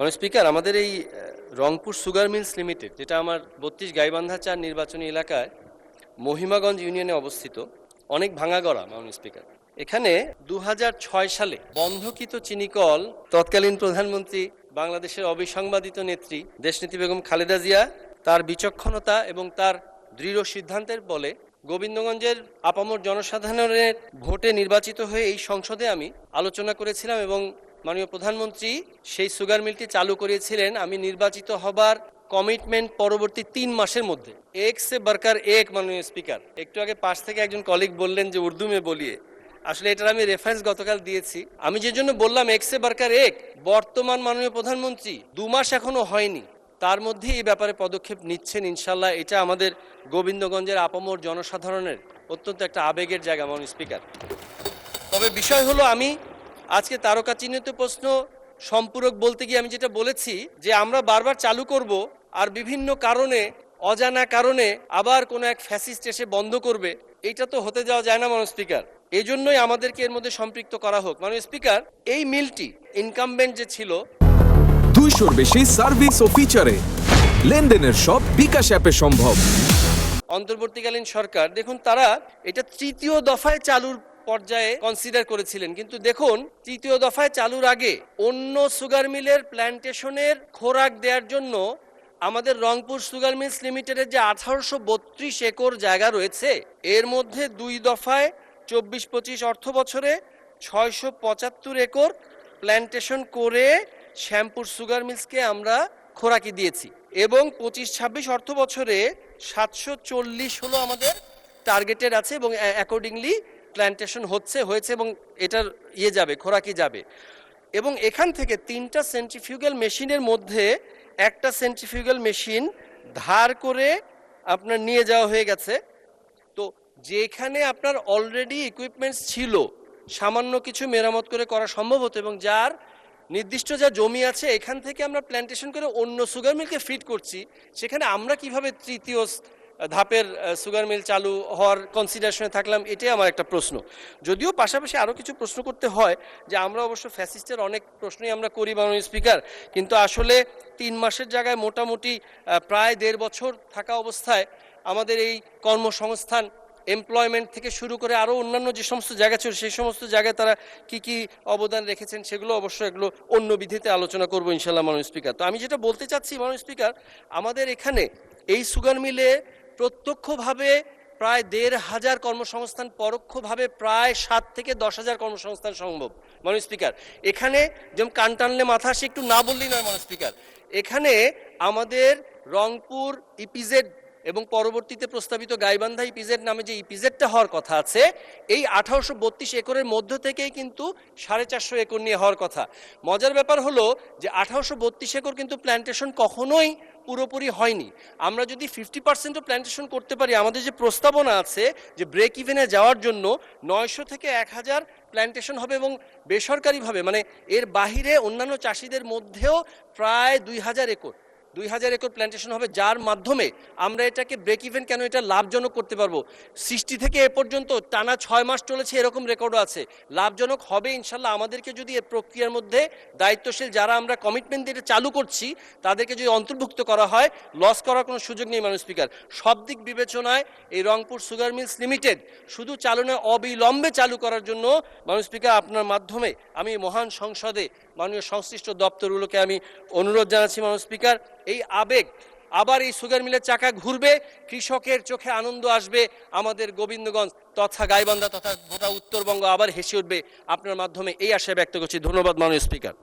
মাননীয় স্পিকার, আমাদের এই রংপুর সুগার মিলস লিমিটেড, যেটা আমার 32 গাইবান্ধা 4 নির্বাচনী এলাকায় মহিমাগঞ্জ ইউনিয়নে অবস্থিত, অনেক ভাঙাগড়া। মাননীয় স্পিকার, এখানে 2006 সালে বন্ধকিত চিনিকল তৎকালীন প্রধানমন্ত্রী, বাংলাদেশের অবিসংবাদিত নেত্রী দেশনেত্রী বেগম খালেদা জিয়া তার বিচক্ষণতা এবং তার দৃঢ় সিদ্ধান্তের বলে গোবিন্দগঞ্জের আপামর জনসাধারণের ভোটে নির্বাচিত হয়ে এই সংসদে আমি আলোচনা করেছিলাম এবং মাননীয় প্রধানমন্ত্রী সেই সুগার মিলটি চালু করিয়েছিলেন আমি নির্বাচিত হবার কমিটমেন্ট পরবর্তী 3 মাসের মধ্যে। এক সে বরকার এক। মাননীয় স্পিকার, একটু আগে পাশ থেকে একজন কলিগ বললেন যে উর্দু মে বলিয়ে, আসলে এটার আমি রেফারেন্স গতকাল দিয়েছি। আমি যে জন্য বললাম এক সে বরকার এক, বর্তমান মাননীয় প্রধানমন্ত্রী 2 মাস এখনো হয়নি, তার মধ্যে এই ব্যাপারে পদক্ষেপ নিচ্ছেন ইনশাল্লাহ। এটা আমাদের গোবিন্দগঞ্জের আপামর জনসাধারণের অত্যন্ত একটা আবেগের জায়গা। মাননীয় স্পিকার, তবে বিষয় হলো, আমি আজকে তারকা চিহ্নিত প্রশ্ন সম্পূরক বলতে গিয়ে আমি যেটা বলেছি যে আমরা বারবার চালু করব, আর বিভিন্ন কারণে, অজানা কারণে আবার কোনো এক ফ্যাসিস্ট এসে বন্ধ করবে, এটা তো হতে যাওয়া যায় না। মাননীয় স্পিকার, এই জন্যই আমাদেরকে এর মধ্যে সম্পৃক্ত করা হোক। মাননীয় স্পিকার, এই মিলটি ইনকামবেন্ট যে ছিল, 200-র বেশি সার্ভিস ও ফিচারে লেনদেনের সব বিকাশ অ্যাপে সম্ভব। অন্তর্বর্তীকালীন সরকার, দেখুন, তারা এটা 3য় দফায় চালুর পর্যায়ে কনসিডার করেছিলেন, কিন্তু দেখুন 3য় দফায় চালুর আগে অন্য সুগার মিলের প্ল্যান্টেশনের খোরাক দেওয়ার জন্য আমাদের রংপুর সুগার মিলস লিমিটেডের যে 1832 একর জায়গা রয়েছে, এর মধ্যে 2 দফায় 24-25 অর্থ বছরে 675 একর প্ল্যান্টেশন করে শ্যামপুর সুগার মিলসকে আমরা খোরাকি দিয়েছি এবং 25-26 অর্থ বছরে 740 হলো আমাদের টার্গেটেড আছে এবং অ্যাকর্ডিংলি প্ল্যান্টেশন হয়েছে এবং এটার যাবে, খোরাকি যাবে। এবং এখান থেকে 3টা সেন্ট্রিফিউগাল মেশিনের মধ্যে একটা সেন্ট্রিফিউগাল মেশিন ধার করে আপনার নিয়ে যাওয়া হয়ে গেছে। তো যেখানে আপনার অলরেডি ইকুইপমেন্টস ছিল, সামান্য কিছু মেরামত করে করা সম্ভব হতো এবং যার নির্দিষ্ট যা জমি আছে, এখান থেকে আমরা প্ল্যান্টেশন করে অন্য সুগার মিলকে ফিড করছি, সেখানে আমরা কিভাবে 3য় ধাপের সুগার মিল চালু হওয়ার কনসিডারেশনে থাকলাম, এটাই আমার একটা প্রশ্ন। যদিও পাশাপাশি আরও কিছু প্রশ্ন করতে হয়, যে আমরা অবশ্য ফ্যাসিস্টের অনেক প্রশ্নই আমরা করি মাননীয় স্পিকার, কিন্তু আসলে 3 মাসের জায়গায় মোটামুটি প্রায় 1.5 বছর থাকা অবস্থায় আমাদের এই কর্মসংস্থান, এমপ্লয়মেন্ট থেকে শুরু করে আরও অন্যান্য যে সমস্ত জায়গা ছিল, সেই সমস্ত জায়গায় তারা কি অবদান রেখেছেন, সেগুলো অবশ্য এগুলো অন্য বিধিতে আলোচনা করবো ইনশাল্লাহ। মাননীয় স্পিকার, তো আমি যেটা বলতে চাচ্ছি মাননীয় স্পিকার, আমাদের এখানে এই সুগার মিলে প্রত্যক্ষভাবে প্রায় 1,500 কর্মসংস্থান, পরোক্ষভাবে প্রায় 7 থেকে 10,000 কর্মসংস্থান সম্ভব। মাননীয় স্পিকার, এখানে যেমন কান টানলে মাথা আসে, একটু না বললেই নয়। মাননীয় স্পিকার, এখানে আমাদের রংপুর ইপিজেড এবং পরবর্তীতে প্রস্তাবিত গাইবান্ধা ইপিজেড নামে যে ইপিজেডটা হওয়ার কথা আছে, এই 1832 একরের মধ্য থেকেই কিন্তু 450 একর নিয়ে হওয়ার কথা। মজার ব্যাপার হলো যে 1832 একর কিন্তু প্ল্যান্টেশন কখনোই পুরোপুরি হয়নি। আমরা যদি 50%ও প্ল্যান্টেশন করতে পারি, আমাদের যে প্রস্তাবনা আছে যে ব্রেক ইভেনে যাওয়ার জন্য 900 থেকে 1000 প্ল্যান্টেশন হবে এবং বেসরকারিভাবে, মানে এর বাহিরে অন্যান্য চাষিদের মধ্যেও প্রায় 2000 একর প্ল্যান্টেশন হবে, যার মাধ্যমে আমরা এটাকে ব্রেক ইভেন কেন, এটা লাভজনক করতে পারবো। সৃষ্টি থেকে এ পর্যন্ত টানা 6 মাস চলেছে, এরকম রেকর্ডও আছে। লাভজনক হবে ইনশাল্লাহ। আমাদেরকে যদি এর প্রক্রিয়ার মধ্যে দায়িত্বশীল যারা আমরা কমিটমেন্ট দিয়ে এটা চালু করছি, তাদেরকে যদি অন্তর্ভুক্ত করা হয়, লস করার কোনো সুযোগ নেই। মাননীয় স্পিকার, সব দিক বিবেচনায় এই রংপুর সুগার মিলস লিমিটেড শুধু চালু নয়, অবিলম্বে চালু করার জন্য মাননীয় স্পিকার, আপনার মাধ্যমে আমি মহান সংসদে মাননীয় সংশ্লিষ্ট দপ্তরগুলোকে আমি অনুরোধ জানাচ্ছি। মাননীয় স্পিকার, এই আবেগ, আবার এই সুগার মিলের চাকা ঘুরবে, কৃষকের চোখে আনন্দ আসবে, আমাদের গোবিন্দগঞ্জ তথা গাইবান্ধা তথা গোটা উত্তরবঙ্গ আবার হেসে উঠবে। আপনার মাধ্যমে এই আশা ব্যক্ত করছি। ধন্যবাদ মাননীয় স্পিকার।